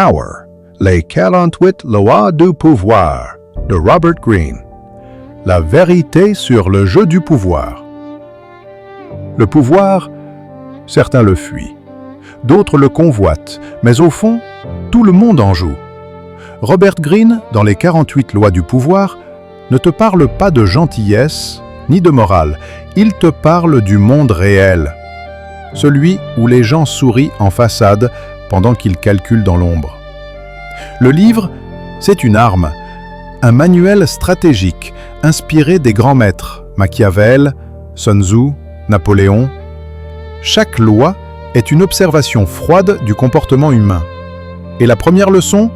Power, les 48 lois du pouvoir de Robert Greene. La vérité sur le jeu du pouvoir. Le pouvoir, certains le fuient, d'autres le convoitent, mais au fond, tout le monde en joue. Robert Greene, dans les 48 lois du pouvoir, ne te parle pas de gentillesse ni de morale, il te parle du monde réel, celui où les gens sourient en façade pendant qu'ils calculent dans l'ombre. Le livre, c'est une arme, un manuel stratégique inspiré des grands maîtres, Machiavel, Sun Tzu, Napoléon. Chaque loi est une observation froide du comportement humain. Et la première leçon,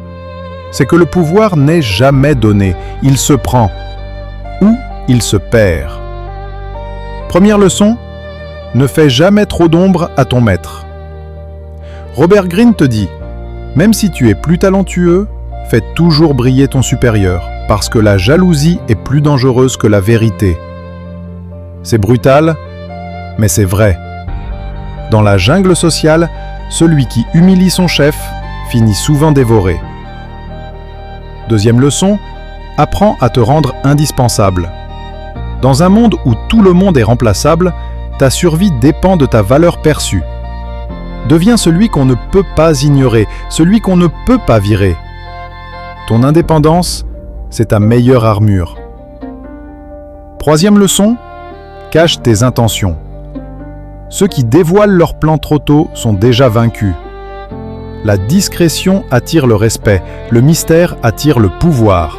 c'est que le pouvoir n'est jamais donné, il se prend ou il se perd. Première leçon, ne fais jamais trop d'ombre à ton maître. Robert Greene te dit, même si tu es plus talentueux, fais toujours briller ton supérieur, parce que la jalousie est plus dangereuse que la vérité. C'est brutal, mais c'est vrai. Dans la jungle sociale, celui qui humilie son chef finit souvent dévoré. Deuxième leçon, apprends à te rendre indispensable. Dans un monde où tout le monde est remplaçable, ta survie dépend de ta valeur perçue. Deviens celui qu'on ne peut pas ignorer, celui qu'on ne peut pas virer. Ton indépendance, c'est ta meilleure armure. Troisième leçon, cache tes intentions. Ceux qui dévoilent leurs plans trop tôt sont déjà vaincus. La discrétion attire le respect, le mystère attire le pouvoir.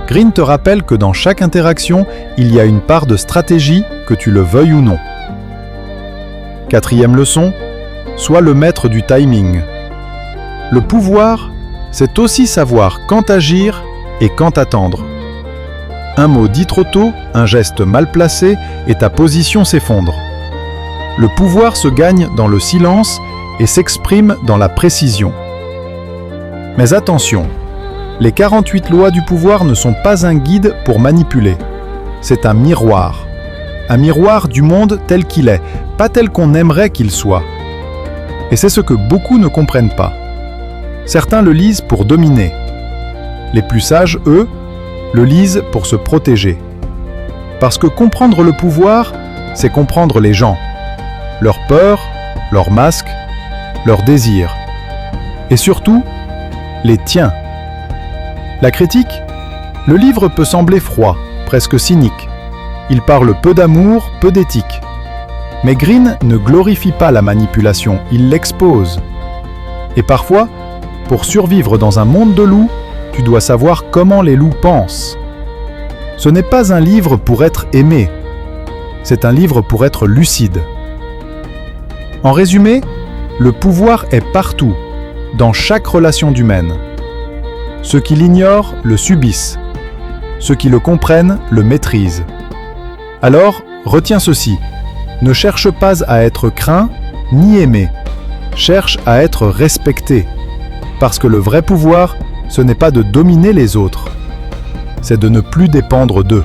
Greene te rappelle que dans chaque interaction, il y a une part de stratégie, que tu le veuilles ou non. Quatrième leçon, sois le maître du timing. Le pouvoir, c'est aussi savoir quand agir et quand attendre. Un mot dit trop tôt, un geste mal placé, et ta position s'effondre. Le pouvoir se gagne dans le silence et s'exprime dans la précision. Mais attention, les 48 lois du pouvoir ne sont pas un guide pour manipuler. C'est un miroir du monde tel qu'il est, pas tel qu'on aimerait qu'il soit. Et c'est ce que beaucoup ne comprennent pas. Certains le lisent pour dominer. Les plus sages, eux, le lisent pour se protéger. Parce que comprendre le pouvoir, c'est comprendre les gens, leurs peurs, leurs masques, leurs désirs. Et surtout, les tiens. La critique, le livre peut sembler froid, presque cynique. Il parle peu d'amour, peu d'éthique. Mais Greene ne glorifie pas la manipulation, il l'expose. Et parfois, pour survivre dans un monde de loups, tu dois savoir comment les loups pensent. Ce n'est pas un livre pour être aimé, c'est un livre pour être lucide. En résumé, le pouvoir est partout, dans chaque relation humaine. Ceux qui l'ignorent le subissent. Ceux qui le comprennent le maîtrisent. Alors, retiens ceci. Ne cherche pas à être craint ni aimé. Cherche à être respecté. Parce que le vrai pouvoir, ce n'est pas de dominer les autres. C'est de ne plus dépendre d'eux.